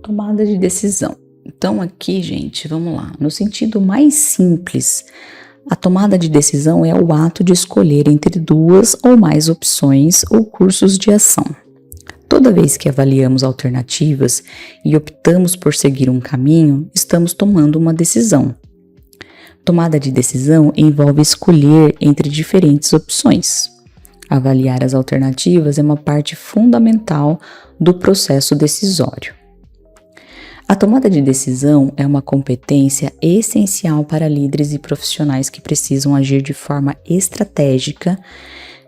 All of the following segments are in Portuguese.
tomada de decisão. Então aqui, gente, vamos lá. No sentido mais simples, a tomada de decisão é o ato de escolher entre duas ou mais opções ou cursos de ação. Toda vez que avaliamos alternativas e optamos por seguir um caminho, estamos tomando uma decisão. Tomada de decisão envolve escolher entre diferentes opções. Avaliar as alternativas é uma parte fundamental do processo decisório. A tomada de decisão é uma competência essencial para líderes e profissionais que precisam agir de forma estratégica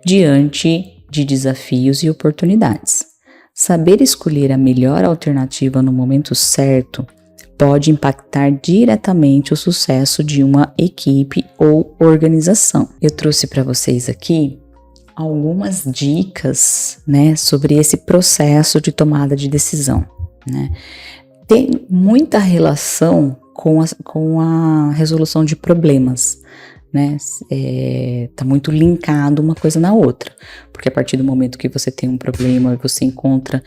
diante de desafios e oportunidades. Saber escolher a melhor alternativa no momento certo pode impactar diretamente o sucesso de uma equipe ou organização. Eu trouxe para vocês aqui algumas dicas, né, sobre esse processo de tomada de decisão, né? Tem muita relação com a resolução de problemas, né? Tá muito linkado uma coisa na outra, porque a partir do momento que você tem um problema, você encontra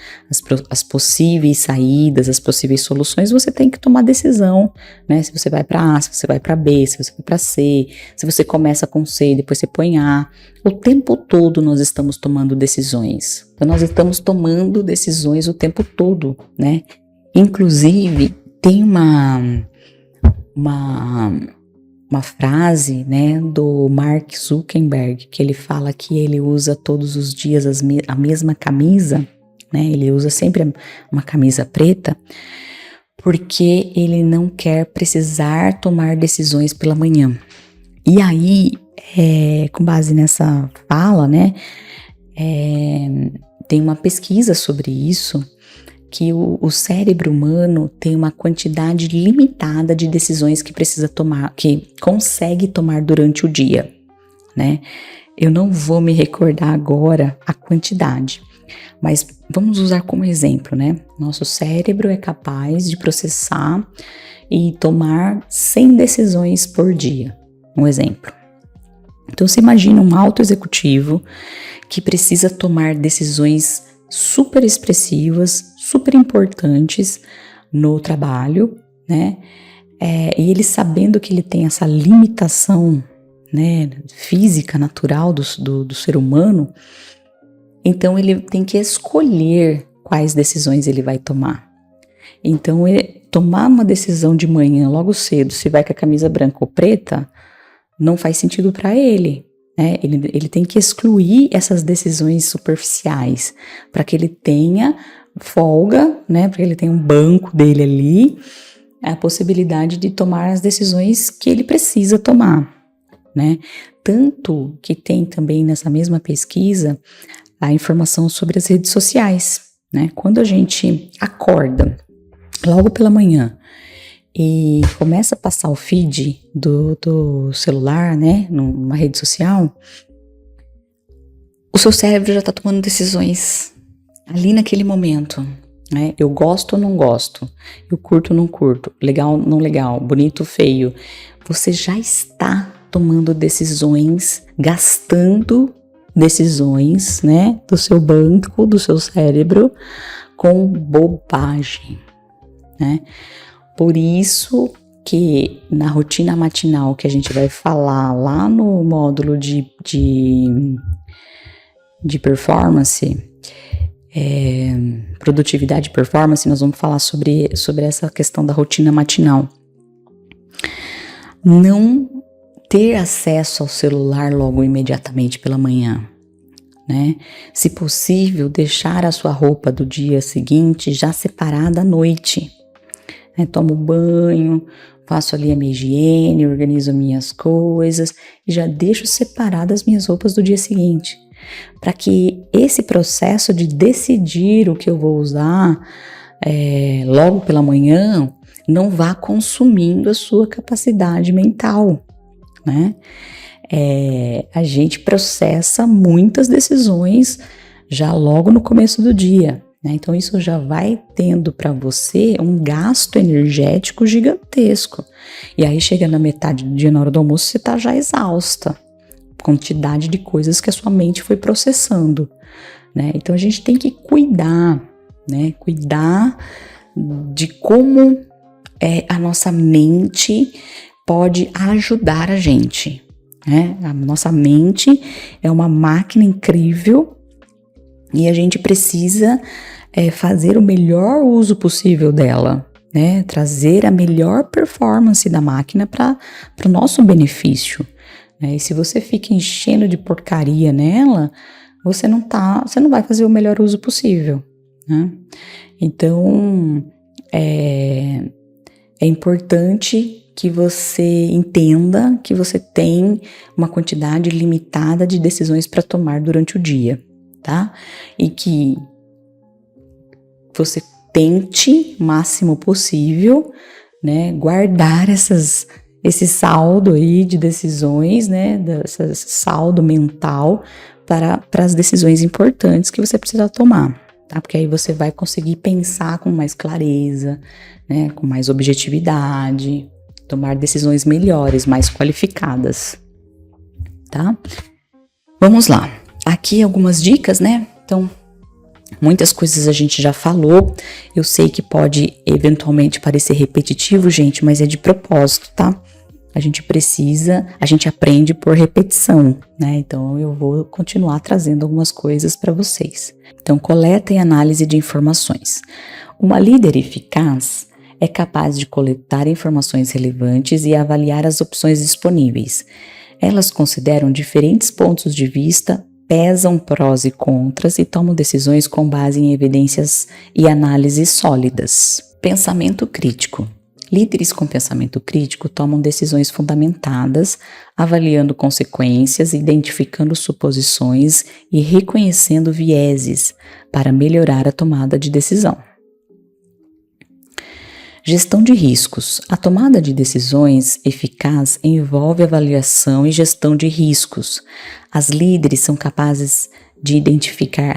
as possíveis saídas, as possíveis soluções, você tem que tomar decisão, né? Se você vai para A, se você vai para B, se você vai para C, se você começa com C e depois você põe A. O tempo todo nós estamos tomando decisões. Então nós estamos tomando decisões o tempo todo, né? Inclusive, tem uma frase, né, do Mark Zuckerberg, que ele fala que ele usa todos os dias a mesma camisa, né? Ele usa sempre uma camisa preta, porque ele não quer precisar tomar decisões pela manhã. E aí, com base nessa fala, né, tem uma pesquisa sobre isso, que o cérebro humano tem uma quantidade limitada de decisões que precisa tomar, que consegue tomar durante o dia, né? Eu não vou me recordar agora a quantidade, mas vamos usar como exemplo, né? Nosso cérebro é capaz de processar e tomar 100 decisões por dia, um exemplo. Então você imagina um alto executivo que precisa tomar decisões super expressivas, super importantes no trabalho, né? E ele sabendo que ele tem essa limitação, né, física, natural do ser humano, então ele tem que escolher quais decisões ele vai tomar. Então, tomar uma decisão de manhã, logo cedo, se vai com a camisa branca ou preta, não faz sentido para ele. Ele tem que excluir essas decisões superficiais para que ele tenha folga, né, para que ele tenha um banco dele ali, a possibilidade de tomar as decisões que ele precisa tomar, né? Tanto que tem também nessa mesma pesquisa a informação sobre as redes sociais, né? Quando a gente acorda logo pela manhã e começa a passar o feed do celular, né, numa rede social, o seu cérebro já está tomando decisões ali naquele momento, né? Eu gosto ou não gosto, eu curto ou não curto, legal ou não legal, bonito ou feio. Você já está tomando decisões, gastando decisões, né, do seu banco, do seu cérebro, com bobagem, né? Por isso que na rotina matinal que a gente vai falar lá no módulo de performance, produtividade e performance, nós vamos falar sobre essa questão da rotina matinal. Não ter acesso ao celular logo imediatamente pela manhã, né? Se possível, deixar a sua roupa do dia seguinte já separada à noite. Tomo banho, faço ali a minha higiene, organizo minhas coisas e já deixo separadas as minhas roupas do dia seguinte, para que esse processo de decidir o que eu vou usar logo pela manhã não vá consumindo a sua capacidade mental, né? A gente processa muitas decisões já logo no começo do dia, né? Então isso já vai tendo para você um gasto energético gigantesco. E aí chega na metade do dia, na hora do almoço, você está já exausta. Quantidade de coisas que a sua mente foi processando, né? Então a gente tem que cuidar, né? Cuidar de como a nossa mente pode ajudar a gente, né? A nossa mente é uma máquina incrível e a gente precisa fazer o melhor uso possível dela, né? Trazer a melhor performance da máquina para o nosso benefício, né? E se você fica enchendo de porcaria nela, você não vai fazer o melhor uso possível, né? Então, é importante que você entenda que você tem uma quantidade limitada de decisões para tomar durante o dia, tá? E que você tente o máximo possível, né, guardar esse saldo aí de decisões, né, esse saldo mental para as decisões importantes que você precisa tomar, tá? Porque aí você vai conseguir pensar com mais clareza, né, com mais objetividade, tomar decisões melhores, mais qualificadas, tá? Vamos lá. Aqui algumas dicas, né? Então, muitas coisas a gente já falou. Eu sei que pode eventualmente parecer repetitivo, gente, mas é de propósito, tá? A gente aprende por repetição, né? Então, eu vou continuar trazendo algumas coisas para vocês. Então, coleta e análise de informações. Uma líder eficaz é capaz de coletar informações relevantes e avaliar as opções disponíveis. Elas consideram diferentes pontos de vista, pesam prós e contras e tomam decisões com base em evidências e análises sólidas. Pensamento crítico. Líderes com pensamento crítico tomam decisões fundamentadas, avaliando consequências, identificando suposições e reconhecendo vieses para melhorar a tomada de decisão. Gestão de riscos. A tomada de decisões eficaz envolve avaliação e gestão de riscos. As líderes são capazes de identificar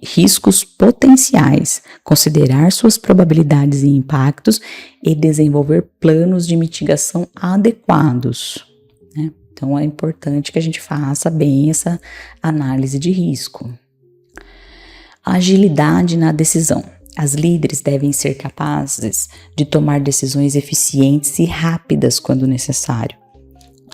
riscos potenciais, considerar suas probabilidades e impactos e desenvolver planos de mitigação adequados, né? Então, é importante que a gente faça bem essa análise de risco. Agilidade na decisão. As líderes devem ser capazes de tomar decisões eficientes e rápidas quando necessário.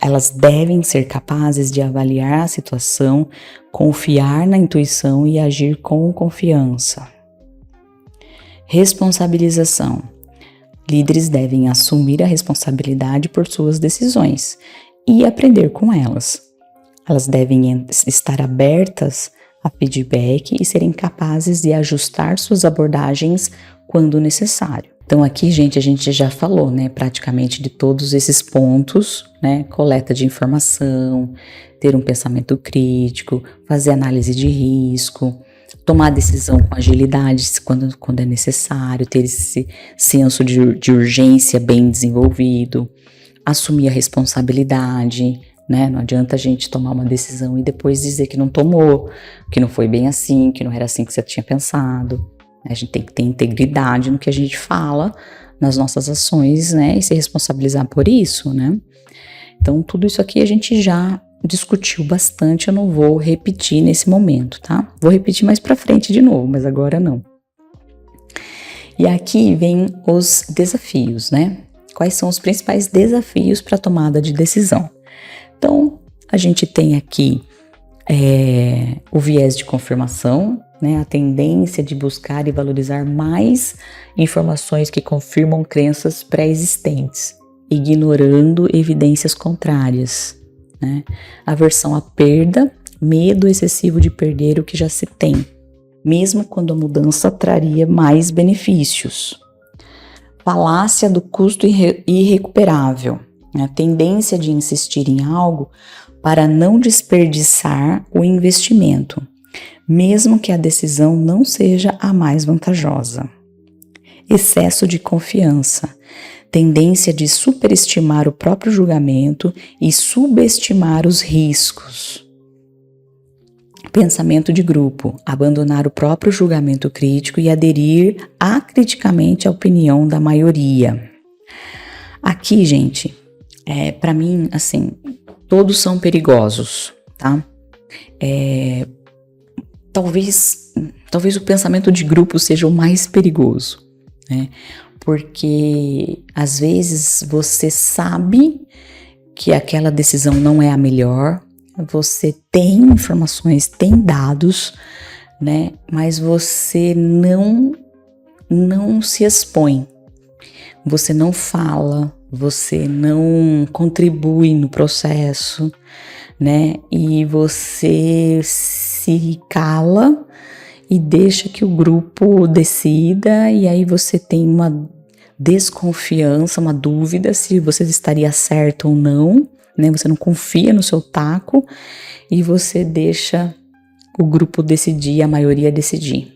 Elas devem ser capazes de avaliar a situação, confiar na intuição e agir com confiança. Responsabilização. Líderes devem assumir a responsabilidade por suas decisões e aprender com elas. Elas devem estar abertas a feedback e serem capazes de ajustar suas abordagens quando necessário. Então aqui, gente, a gente já falou, né, praticamente de todos esses pontos, né, coleta de informação, ter um pensamento crítico, fazer análise de risco, tomar decisão com agilidade quando é necessário, ter esse senso de urgência bem desenvolvido, assumir a responsabilidade, né? Não adianta a gente tomar uma decisão e depois dizer que não tomou, que não foi bem assim, que não era assim que você tinha pensado. A gente tem que ter integridade no que a gente fala, nas nossas ações, né? E se responsabilizar por isso, né? Então, tudo isso aqui a gente já discutiu bastante, eu não vou repetir nesse momento, tá? Vou repetir mais pra frente de novo, mas agora não. E aqui vem os desafios, né? Quais são os principais desafios para a tomada de decisão? Então, a gente tem aqui o viés de confirmação, né, a tendência de buscar e valorizar mais informações que confirmam crenças pré-existentes, ignorando evidências contrárias, né? Aversão à perda, medo excessivo de perder o que já se tem, mesmo quando a mudança traria mais benefícios. Falácia do custo irrecuperável, a tendência de insistir em algo para não desperdiçar o investimento, mesmo que a decisão não seja a mais vantajosa. Excesso de confiança, tendência de superestimar o próprio julgamento e subestimar os riscos. Pensamento de grupo, abandonar o próprio julgamento crítico e aderir acriticamente à opinião da maioria. Aqui, gente, para mim, assim, todos são perigosos, tá? Talvez o pensamento de grupo seja o mais perigoso. né? Porque às vezes você sabe que aquela decisão não é a melhor, você tem informações, tem dados, né? Mas você não se expõe, você não fala, você não contribui no processo, né? E você se cala e deixa que o grupo decida, e aí você tem uma desconfiança, uma dúvida se você estaria certo ou não, né? Você não confia no seu taco e você deixa o grupo decidir, a maioria decidir,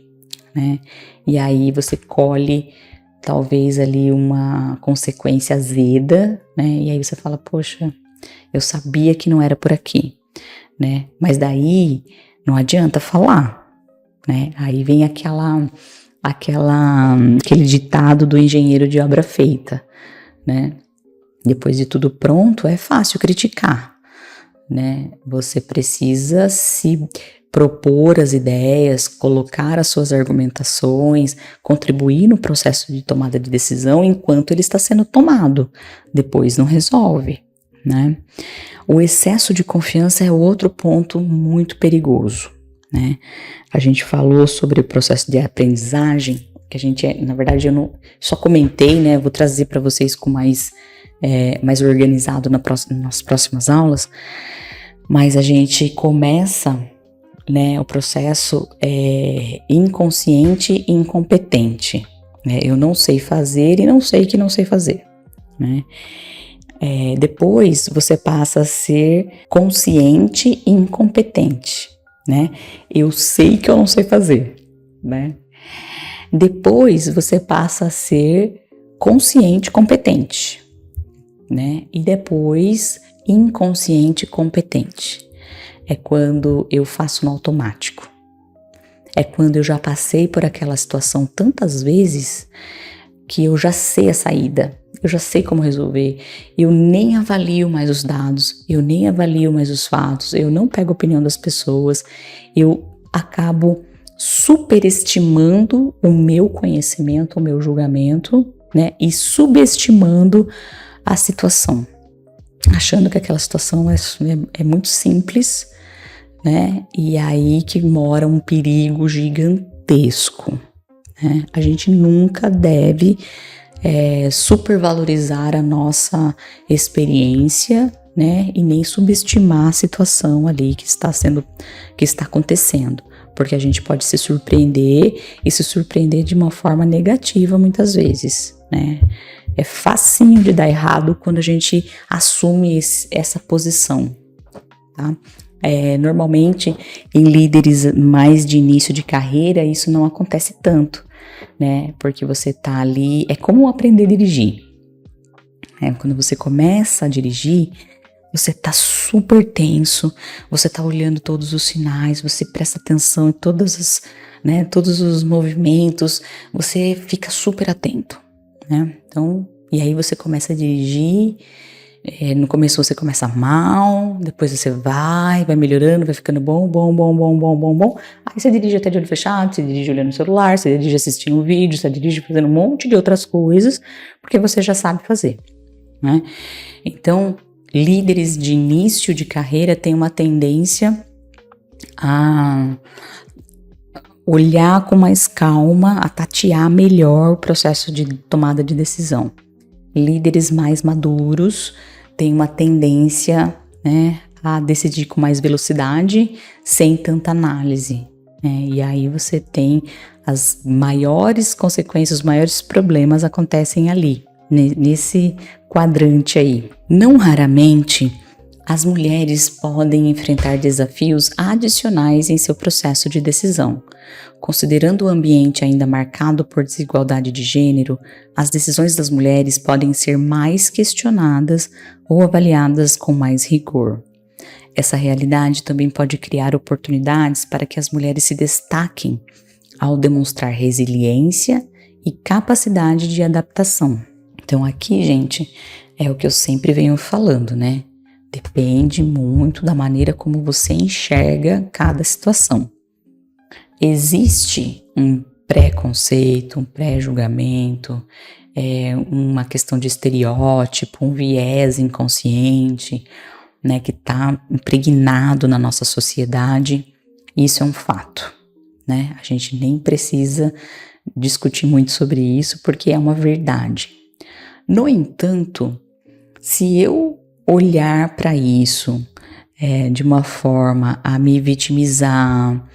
né? E aí você colhe talvez ali uma consequência azeda, né? E aí você fala, poxa, eu sabia que não era por aqui, né? Mas daí não adianta falar, né? Aí vem aquele ditado do engenheiro de obra feita, né? Depois de tudo pronto, é fácil criticar, né? Você precisa se propor as ideias, colocar as suas argumentações, contribuir no processo de tomada de decisão enquanto ele está sendo tomado. Depois não resolve, né? O excesso de confiança é outro ponto muito perigoso, né? A gente falou sobre o processo de aprendizagem, que a gente, na verdade, eu não só comentei, né? Vou trazer para vocês com mais organizado nas próximas aulas, mas a gente começa, né, o processo inconsciente e incompetente, né? Eu não sei fazer e não sei que não sei fazer, né? Depois você passa a ser consciente e incompetente, né? Eu sei que eu não sei fazer, né? Depois você passa a ser consciente e competente, né? E depois inconsciente e competente. É quando eu faço no automático. É quando eu já passei por aquela situação tantas vezes que eu já sei a saída. Eu já sei como resolver, eu nem avalio mais os dados, eu nem avalio mais os fatos, eu não pego a opinião das pessoas, eu acabo superestimando o meu conhecimento, o meu julgamento, né, e subestimando a situação, achando que aquela situação é muito simples, né, e aí que mora um perigo gigantesco, né? A gente nunca deve supervalorizar a nossa experiência, né, e nem subestimar a situação ali que está acontecendo, porque a gente pode se surpreender e se surpreender de uma forma negativa muitas vezes, né? É facinho de dar errado quando a gente assume essa posição, tá? Normalmente em líderes mais de início de carreira isso não acontece tanto, né? Porque você tá ali, é como aprender a dirigir. Quando você começa a dirigir, você tá super tenso, você tá olhando todos os sinais, você presta atenção em todos os movimentos, você fica super atento, né? Então, e aí você começa a dirigir. No começo você começa mal, depois você vai melhorando, vai ficando bom. Aí você dirige até de olho fechado, você dirige olhando no celular, você dirige assistindo um vídeo, você dirige fazendo um monte de outras coisas, porque você já sabe fazer, né? Então, líderes de início de carreira têm uma tendência a olhar com mais calma, a tatear melhor o processo de tomada de decisão. Líderes mais maduros têm uma tendência, né, a decidir com mais velocidade, sem tanta análise, né? E aí você tem as maiores consequências, os maiores problemas acontecem ali, nesse quadrante aí. Não raramente, as mulheres podem enfrentar desafios adicionais em seu processo de decisão. Considerando o ambiente ainda marcado por desigualdade de gênero, as decisões das mulheres podem ser mais questionadas ou avaliadas com mais rigor. Essa realidade também pode criar oportunidades para que as mulheres se destaquem ao demonstrar resiliência e capacidade de adaptação. Então aqui, gente, é o que eu sempre venho falando, né? Depende muito da maneira como você enxerga cada situação. Existe um preconceito, um pré-julgamento, uma questão de estereótipo, um viés inconsciente, né, que está impregnado na nossa sociedade. Isso é um fato, né? A gente nem precisa discutir muito sobre isso porque é uma verdade. No entanto, se eu olhar para isso de uma forma a me vitimizar,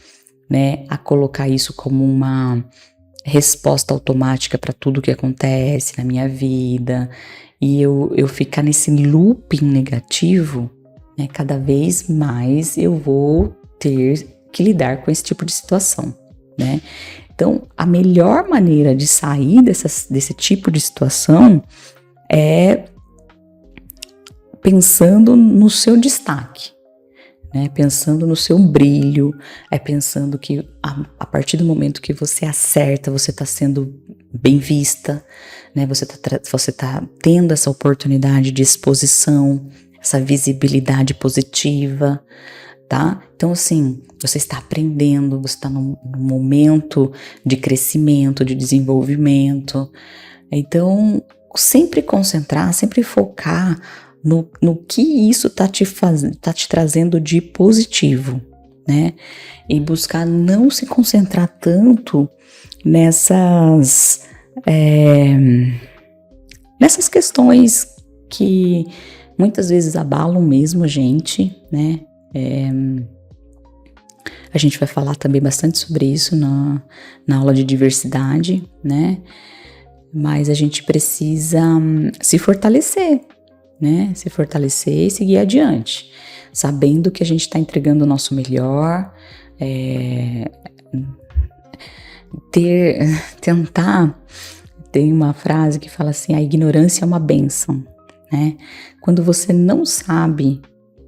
né, a colocar isso como uma resposta automática para tudo que acontece na minha vida, e eu ficar nesse looping negativo, né, cada vez mais eu vou ter que lidar com esse tipo de situação, né? Então, a melhor maneira de sair desse tipo de situação é pensando no seu destaque, né? Pensando no seu brilho, pensando que a partir do momento que você acerta, você está sendo bem vista, né? Você tá tendo essa oportunidade de exposição, essa visibilidade positiva, tá? Então, assim, você está aprendendo, você está num momento de crescimento, de desenvolvimento. Então, sempre concentrar, sempre focar no que isso tá te trazendo de positivo, né? E buscar não se concentrar tanto nessas questões que muitas vezes abalam mesmo a gente, né? A gente vai falar também bastante sobre isso na aula de diversidade, né? Mas a gente precisa se fortalecer, né? Se fortalecer e seguir adiante, sabendo que a gente está entregando o nosso melhor, tentar. Tem uma frase que fala assim: a ignorância é uma bênção, né? Quando você não sabe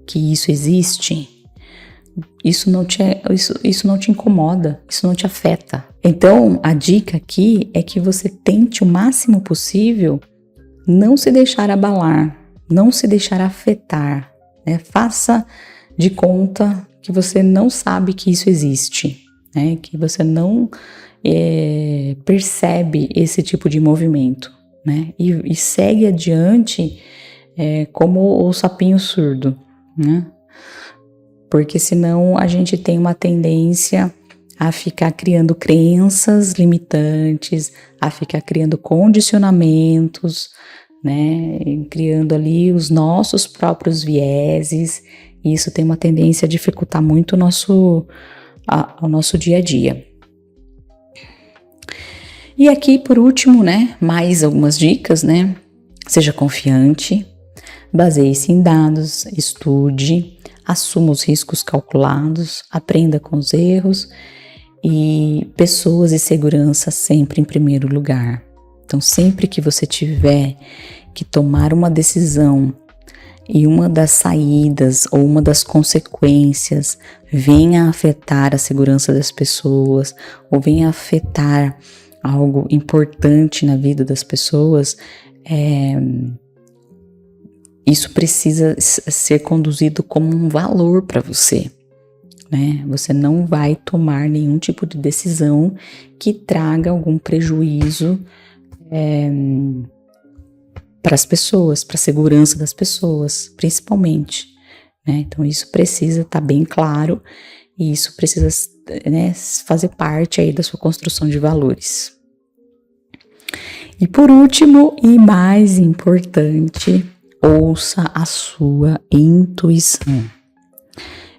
que isso existe, isso não te incomoda, isso não te afeta. Então, a dica aqui é que você tente o máximo possível não se deixar abalar, não se deixar afetar, né? Faça de conta que você não sabe que isso existe, né? Que você não percebe esse tipo de movimento, né? E segue adiante como o sapinho surdo, né? Porque senão a gente tem uma tendência a ficar criando crenças limitantes, a ficar criando condicionamentos, né? Criando ali os nossos próprios vieses, e isso tem uma tendência a dificultar muito o nosso dia a dia. E aqui, por último, né, mais algumas dicas, né? Seja confiante, baseie-se em dados, estude, assuma os riscos calculados, aprenda com os erros e pessoas e segurança sempre em primeiro lugar. Então, sempre que você tiver que tomar uma decisão e uma das saídas ou uma das consequências venha a afetar a segurança das pessoas ou venha a afetar algo importante na vida das pessoas, isso precisa ser conduzido como um valor para você, né? Você não vai tomar nenhum tipo de decisão que traga algum prejuízo para as pessoas, para a segurança das pessoas, principalmente, né? Então isso precisa estar bem claro e isso precisa, né, fazer parte aí da sua construção de valores. E por último e mais importante, ouça a sua intuição.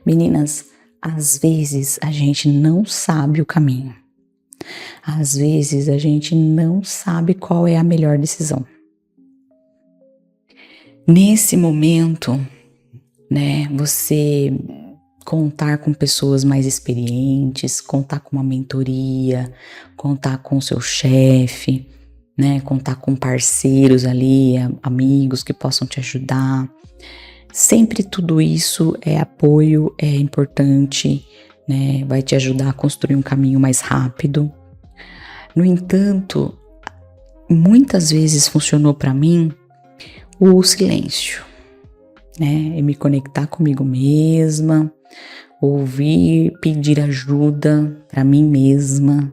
Meninas, às vezes a gente não sabe o caminho. Às vezes a gente não sabe qual é a melhor decisão. Nesse momento, né, você contar com pessoas mais experientes, contar com uma mentoria, contar com o seu chefe, né, contar com parceiros ali, amigos que possam te ajudar. Sempre tudo isso é apoio, é importante, né, vai te ajudar a construir um caminho mais rápido. No entanto, muitas vezes funcionou para mim o silêncio, né, e me conectar comigo mesma, ouvir, pedir ajuda para mim mesma,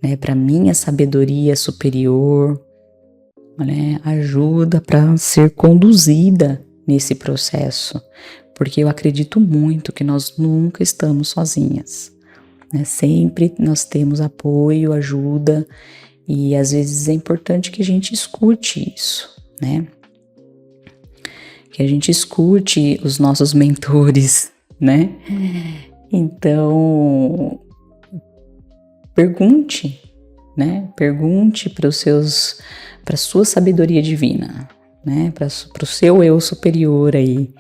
né, para minha sabedoria superior, né, ajuda para ser conduzida nesse processo, porque eu acredito muito que nós nunca estamos sozinhas, né? Sempre nós temos apoio, ajuda, e às vezes é importante que a gente escute isso, né? Que a gente escute os nossos mentores, né? Então, pergunte, né? Pergunte para sua sabedoria divina, né? Para o seu eu superior aí.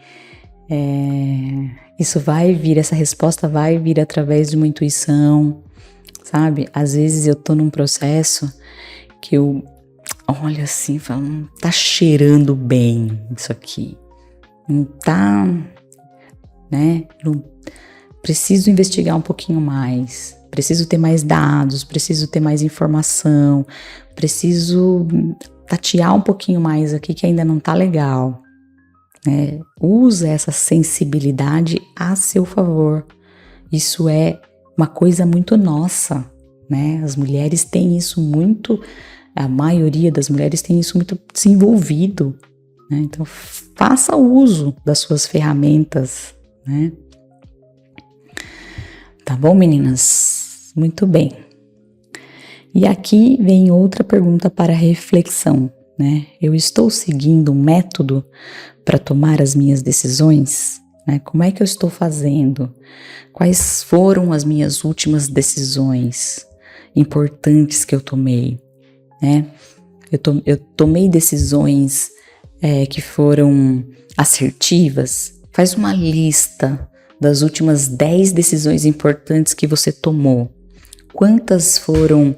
Isso vai vir, essa resposta vai vir através de uma intuição, sabe? Às vezes eu tô num processo que eu olho assim e falo, tá cheirando bem isso aqui. Não tá, né? Preciso investigar um pouquinho mais, preciso ter mais dados, preciso ter mais informação, preciso tatear um pouquinho mais aqui que ainda não tá legal. Usa essa sensibilidade a seu favor. Isso é uma coisa muito nossa, né? As mulheres têm isso muito, a maioria das mulheres tem isso muito desenvolvido, né? Então faça uso das suas ferramentas, né? Tá bom, meninas? Muito bem. E aqui vem outra pergunta para reflexão, né? Eu estou seguindo um método para tomar as minhas decisões, né? Como é que eu estou fazendo? Quais foram as minhas últimas decisões importantes que eu tomei, né? Eu tomei decisões que foram assertivas. Faz uma lista das últimas 10 decisões importantes que você tomou. Quantas foram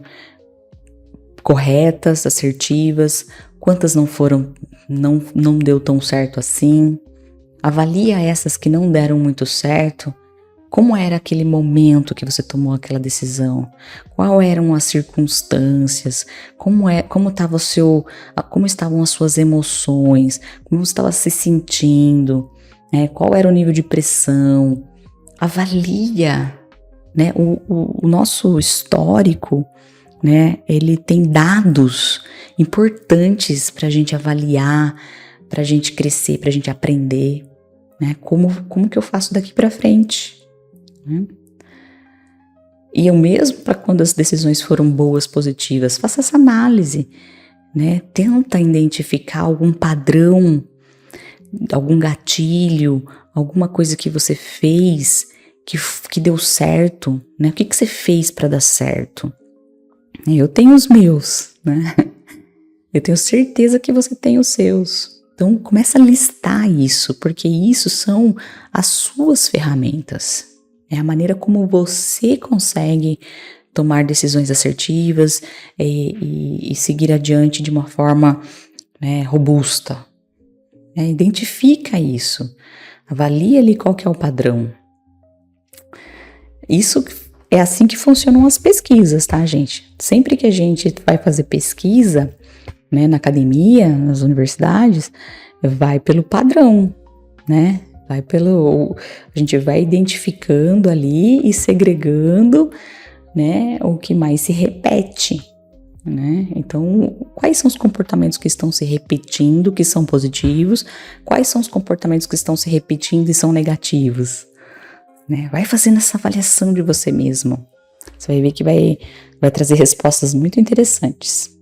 corretas, assertivas? Quantas não foram, não deu tão certo assim? Avalia essas que não deram muito certo. Como era aquele momento que você tomou aquela decisão? Quais eram as circunstâncias? Como estavam as suas emoções? Como você estava se sentindo? Qual era o nível de pressão? Avalia, né? O nosso histórico, né? Ele tem dados importantes para a gente avaliar, para a gente crescer, para a gente aprender, né? Como que eu faço daqui para frente? E eu mesmo, para quando as decisões foram boas, positivas, faça essa análise, né? Tenta identificar algum padrão, algum gatilho, alguma coisa que você fez que deu certo, né? O que você fez para dar certo? Eu tenho os meus, né? Eu tenho certeza que você tem os seus. Então, começa a listar isso, porque isso são as suas ferramentas. É a maneira como você consegue tomar decisões assertivas e seguir adiante de uma forma, né, robusta. Identifica isso. Avalia ali qual que é o padrão. Isso é assim que funcionam as pesquisas, tá, gente? Sempre que a gente vai fazer pesquisa, né, na academia, nas universidades, vai pelo padrão, né? A gente vai identificando ali e segregando, né, o que mais se repete, né? Então, quais são os comportamentos que estão se repetindo, que são positivos? Quais são os comportamentos que estão se repetindo e são negativos? Né? Vai fazendo essa avaliação de você mesmo. Você vai ver que vai trazer respostas muito interessantes.